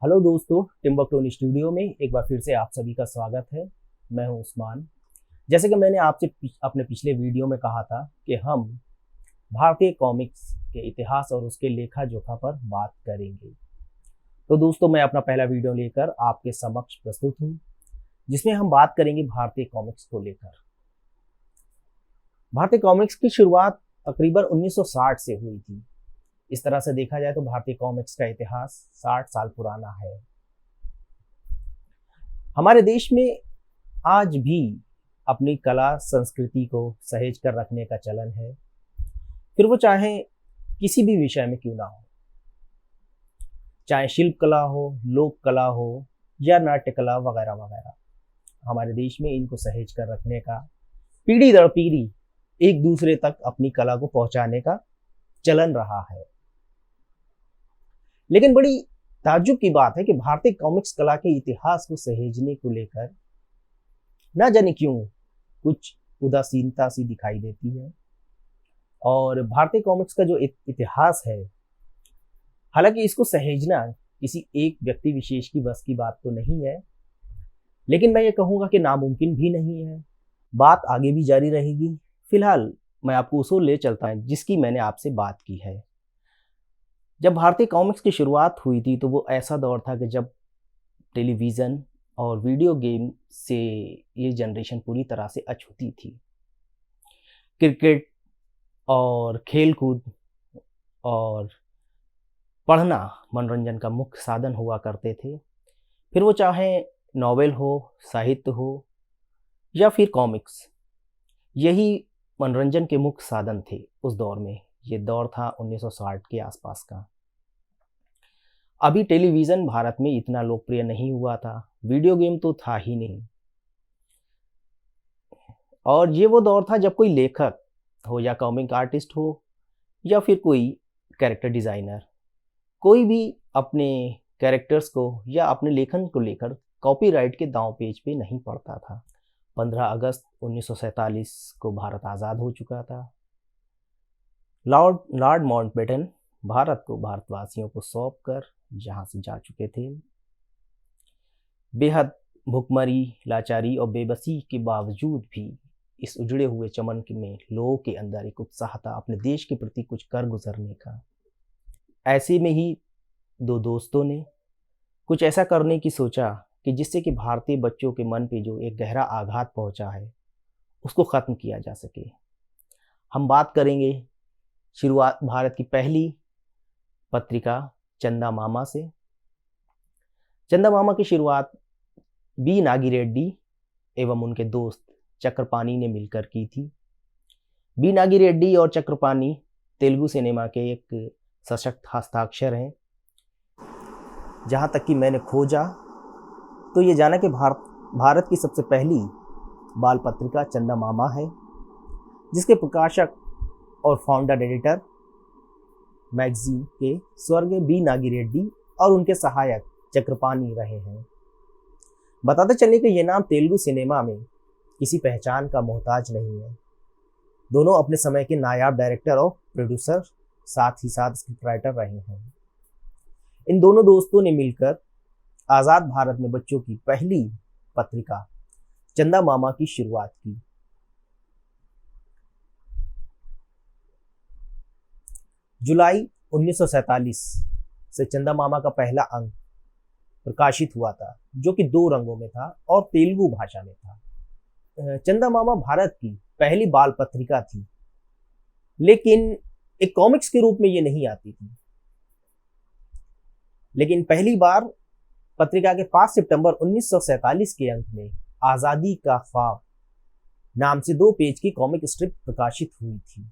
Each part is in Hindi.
हेलो दोस्तों, टिम्बकटोन स्टूडियो में एक बार फिर से आप सभी का स्वागत है। मैं हूं उस्मान। जैसे कि मैंने आपसे अपने पिछले वीडियो में कहा था कि हम भारतीय कॉमिक्स के इतिहास और उसके लेखा जोखा पर बात करेंगे। तो दोस्तों, मैं अपना पहला वीडियो लेकर आपके समक्ष प्रस्तुत हूं, जिसमें हम बात करेंगे भारतीय कॉमिक्स को लेकर। भारतीय कॉमिक्स की शुरुआत तकरीबन 1960 से हुई थी। इस तरह से देखा जाए तो भारतीय कॉमिक्स का इतिहास 60 साल पुराना है। हमारे देश में आज भी अपनी कला संस्कृति को सहेज कर रखने का चलन है, फिर वो चाहे किसी भी विषय में क्यों ना हो, चाहे शिल्प कला हो, लोक कला हो या नाट्य कला वगैरह वगैरह। हमारे देश में इनको सहेज कर रखने का, पीढ़ी दर पीढ़ी एक दूसरे तक अपनी कला को पहुंचाने का चलन रहा है। लेकिन बड़ी ताज्जुब की बात है कि भारतीय कॉमिक्स कला के इतिहास को सहेजने को लेकर ना जाने क्यों कुछ उदासीनता सी दिखाई देती है। और भारतीय कॉमिक्स का जो इतिहास है, हालांकि इसको सहेजना किसी एक व्यक्ति विशेष की बस की बात तो नहीं है, लेकिन मैं ये कहूँगा कि नामुमकिन भी नहीं है। बात आगे भी जारी रहेगी। फिलहाल मैं आपको उस ओर ले चलता हूँ जिसकी मैंने आपसे बात की है। जब भारतीय कॉमिक्स की शुरुआत हुई थी तो वो ऐसा दौर था कि जब टेलीविज़न और वीडियो गेम से ये जनरेशन पूरी तरह से अछूती थी। क्रिकेट और खेल-कूद और पढ़ना मनोरंजन का मुख्य साधन हुआ करते थे। फिर वो चाहे नॉवेल हो, साहित्य हो या फिर कॉमिक्स, यही मनोरंजन के मुख्य साधन थे उस दौर में। ये दौर था 1960 के आसपास का। अभी टेलीविज़न भारत में इतना लोकप्रिय नहीं हुआ था, वीडियो गेम तो था ही नहीं। और ये वो दौर था जब कोई लेखक हो या कॉमिक आर्टिस्ट हो या फिर कोई कैरेक्टर डिज़ाइनर, कोई भी अपने कैरेक्टर्स को या अपने लेखन को लेकर कॉपीराइट के दांव पेच पे नहीं पड़ता था। 15 अगस्त 1947 को भारत आज़ाद हो चुका था। लॉर्ड माउंटबेटन भारत को भारतवासियों को सौंप कर जहाँ से जा चुके थे। बेहद भुखमरी, लाचारी और बेबसी के बावजूद भी इस उजड़े हुए चमन में लोगों के अंदर एक उत्साह था अपने देश के प्रति कुछ कर गुजरने का। ऐसे में ही दो दोस्तों ने कुछ ऐसा करने की सोचा कि जिससे कि भारतीय बच्चों के मन पे जो एक गहरा आघात पहुंचा है, उसको ख़त्म किया जा सके। हम बात करेंगे शुरुआत भारत की पहली पत्रिका चंदा मामा से। चंदा मामा की शुरुआत बी नागी रेड्डी एवं उनके दोस्त चक्रपाणी ने मिलकर की थी। बी नागी रेड्डी और चक्रपाणी तेलुगु सिनेमा के एक सशक्त हस्ताक्षर हैं। जहाँ तक कि मैंने खोजा तो ये जाना कि भारत की सबसे पहली बाल पत्रिका चंदा मामा है, जिसके प्रकाशक और फाउंडर एडिटर मैगजीन के स्वर्गीय बी नागी रेड्डी और उनके सहायक चक्रपाणी रहे हैं। बताते चलने कि ये नाम तेलुगु सिनेमा में किसी पहचान का मोहताज नहीं है। दोनों अपने समय के नायाब डायरेक्टर और प्रोड्यूसर, साथ ही साथ स्क्रिप्ट राइटर रहे हैं। इन दोनों दोस्तों ने मिलकर आज़ाद भारत में बच्चों की पहली पत्रिका चंदा मामा की शुरुआत की। जुलाई 1947 से चंदा मामा का पहला अंक प्रकाशित हुआ था, जो कि 2 रंगों में था और तेलुगु भाषा में था। चंदा मामा भारत की पहली बाल पत्रिका थी, लेकिन एक कॉमिक्स के रूप में ये नहीं आती थी। लेकिन पहली बार पत्रिका के 5 सितंबर 1947 के अंक में आज़ादी का ख्वाब नाम से 2 पेज की कॉमिक स्ट्रिप प्रकाशित हुई थी।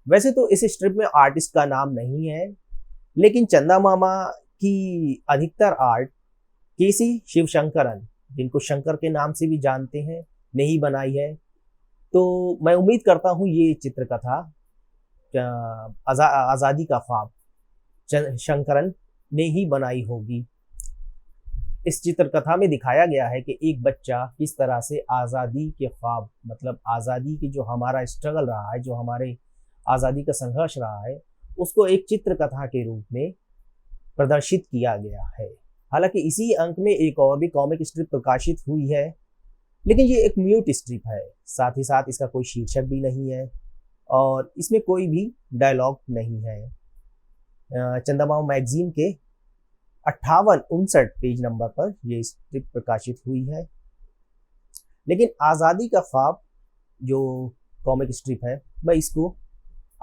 वैसे तो इस स्ट्रिप में आर्टिस्ट का नाम नहीं है, लेकिन चंदा मामा की अधिकतर आर्ट केसी शिवशंकरन, जिनको शंकर के नाम से भी जानते हैं, ने ही बनाई है। तो मैं उम्मीद करता हूँ ये चित्रकथा आज़ादी का ख्वाब शंकरन ने ही बनाई होगी। इस चित्रकथा में दिखाया गया है कि एक बच्चा किस तरह से आज़ादी के ख्वाब, मतलब आज़ादी की जो हमारा स्ट्रगल रहा है, जो हमारे आज़ादी का संघर्ष रहा है, उसको एक चित्रकथा के रूप में प्रदर्शित किया गया है। हालांकि इसी अंक में एक और भी कॉमिक स्ट्रिप प्रकाशित हुई है, लेकिन ये एक म्यूट स्ट्रिप है, साथ ही साथ इसका कोई शीर्षक भी नहीं है और इसमें कोई भी डायलॉग नहीं है। चंदामामा मैगजीन के 58-59 पेज नंबर पर यह स्ट्रिप प्रकाशित हुई है। लेकिन आज़ादी का ख्वाब जो कॉमिक स्ट्रिप है, मैं इसको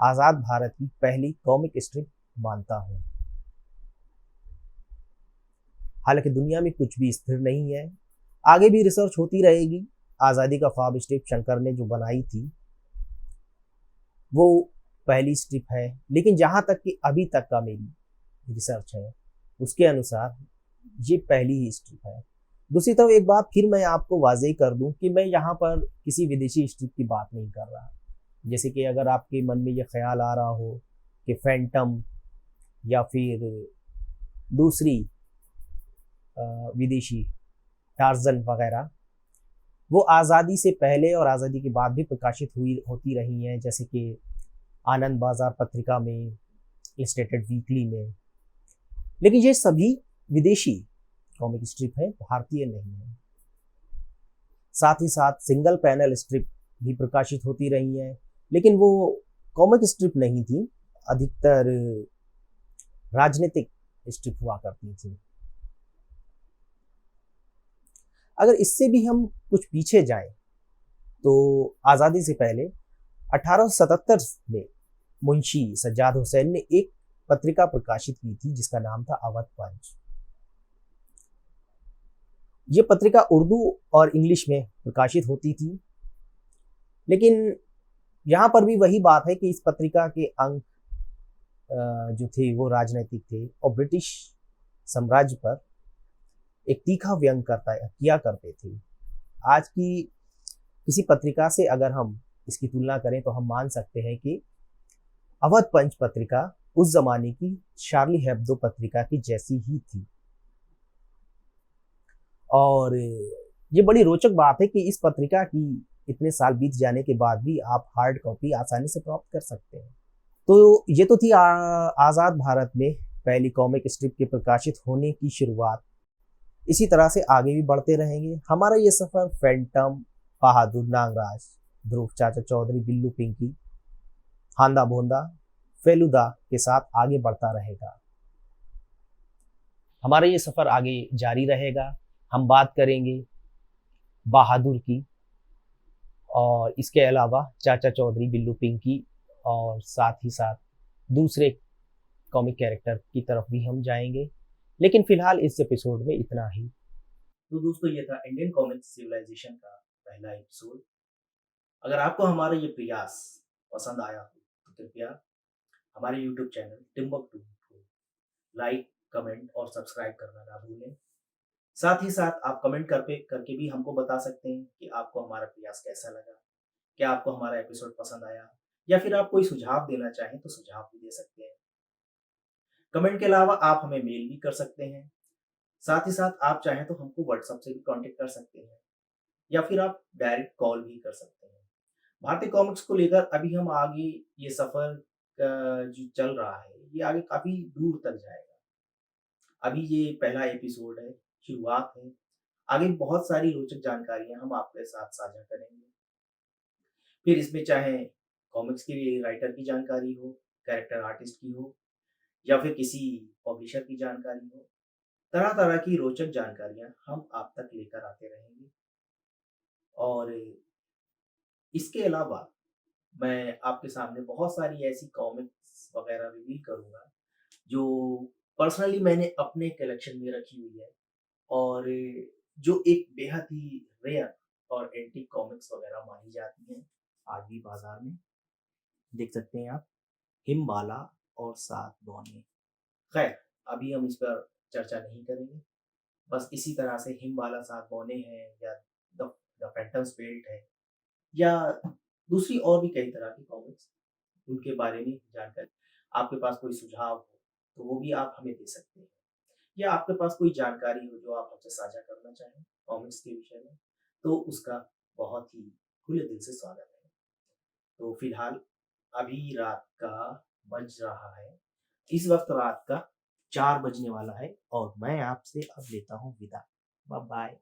आज़ाद भारत की पहली कॉमिक स्ट्रिप मानता हूँ। हालांकि दुनिया में कुछ भी स्थिर नहीं है, आगे भी रिसर्च होती रहेगी। आज़ादी का ख्वाब स्ट्रिप शंकर ने जो बनाई थी वो पहली स्ट्रिप है, लेकिन जहां तक कि अभी तक का मेरी रिसर्च है उसके अनुसार ये पहली ही स्ट्रिप है। दूसरी तरफ एक बात फिर मैं आपको वाज़ेह कर दूं कि मैं यहाँ पर किसी विदेशी स्ट्रिप की बात नहीं कर रहा। जैसे कि अगर आपके मन में ये ख्याल आ रहा हो कि फैंटम या फिर दूसरी विदेशी टार्जन वगैरह, वो आज़ादी से पहले और आज़ादी के बाद भी प्रकाशित होती रही हैं, जैसे कि आनंद बाजार पत्रिका में, इलस्ट्रेटेड वीकली में। लेकिन ये सभी विदेशी कॉमिक स्ट्रिप है, भारतीय नहीं है। साथ ही साथ सिंगल पैनल स्ट्रिप भी प्रकाशित होती रही हैं, लेकिन वो कॉमिक स्ट्रिप नहीं थी, अधिकतर राजनीतिक स्ट्रिप हुआ करती थी। अगर इससे भी हम कुछ पीछे जाएं तो आज़ादी से पहले 1877 में मुंशी सज्जाद हुसैन ने एक पत्रिका प्रकाशित की थी जिसका नाम था अवध पंच। ये पत्रिका उर्दू और इंग्लिश में प्रकाशित होती थी, लेकिन यहाँ पर भी वही बात है कि इस पत्रिका के अंक जो थे वो राजनीतिक थे और ब्रिटिश साम्राज्य पर एक तीखा व्यंग किया करते थे। आज की किसी पत्रिका से अगर हम इसकी तुलना करें तो हम मान सकते हैं कि अवध पंच पत्रिका उस जमाने की शार्ली हेब्दो पत्रिका की जैसी ही थी। और ये बड़ी रोचक बात है कि इस पत्रिका की इतने साल बीत जाने के बाद भी आप हार्ड कॉपी आसानी से प्राप्त कर सकते हैं। तो ये तो थी आज़ाद भारत में पहली कॉमिक स्ट्रिप के प्रकाशित होने की शुरुआत। इसी तरह से आगे भी बढ़ते रहेंगे। हमारा ये सफ़र फैंटम, बहादुर, नागराज, ध्रुव, चाचा चौधरी, बिल्लू पिंकी, हांदा भोंदा, फेलुदा के साथ आगे बढ़ता रहेगा। हमारा ये सफ़र आगे जारी रहेगा। हम बात करेंगे बहादुर की और इसके अलावा चाचा चौधरी, बिल्लू पिंकी और साथ ही साथ दूसरे कॉमिक कैरेक्टर की तरफ भी हम जाएंगे। लेकिन फिलहाल इस एपिसोड में इतना ही। तो दोस्तों ये था इंडियन कॉमिक सिविलाइजेशन का पहला एपिसोड। अगर आपको हमारा ये प्रयास पसंद आया हो तो कृपया हमारे यूट्यूब चैनल टिम्बकटू को लाइक, कमेंट और सब्सक्राइब करना ना भूलें। साथ ही साथ आप कमेंट करके भी हमको बता सकते हैं कि आपको हमारा प्रयास कैसा लगा, क्या आपको हमारा एपिसोड पसंद आया, या फिर आप कोई सुझाव देना चाहें तो सुझाव भी दे सकते हैं। कमेंट के अलावा आप हमें मेल भी कर सकते हैं। साथ ही साथ आप चाहें तो हमको व्हाट्सएप से भी कांटेक्ट कर सकते हैं या फिर आप डायरेक्ट कॉल भी कर सकते हैं। भारतीय कॉमिक्स को लेकर अभी हम आगे ये सफ़र जो चल रहा है ये आगे काफ़ी दूर तक जाएगा। अभी ये पहला एपिसोड है, शुरुआत है। आगे बहुत सारी रोचक जानकारियाँ हम आपके साथ साझा करेंगे। फिर इसमें चाहे कॉमिक्स के राइटर की जानकारी हो, कैरेक्टर आर्टिस्ट की हो या फिर किसी पब्लिशर की जानकारी हो, तरह-तरह की रोचक जानकारियाँ हम आप तक लेकर आते रहेंगे। और इसके अलावा मैं आपके सामने बहुत सारी ऐसी कॉमिक्स वगैरह रिवील करूँगा जो पर्सनली मैंने अपने कलेक्शन में रखी हुई है और जो एक बेहद ही रेयर और एंटीक कॉमिक्स वगैरह मानी जाती हैं आज भी बाजार में। देख सकते हैं आप, हिमबाला और 7 बौने। खैर, अभी हम इस पर चर्चा नहीं करेंगे। बस इसी तरह से हिमवाला साग बौने हैं या द फैंटम्स बेल्ट है या दूसरी और भी कई तरह की कॉमिक्स, उनके बारे में जानकारी आपके पास कोई सुझाव हो, तो वो भी आप हमें दे सकते हैं। या आपके पास कोई जानकारी हो जो आप हमसे साझा करना चाहें कॉमिक्स के विषय में, तो उसका बहुत ही खुले दिल से स्वागत है। तो फिलहाल अभी रात का बज रहा है, इस वक़्त रात का 4 बजने वाला है और मैं आपसे अब लेता हूँ विदा। Bye bye.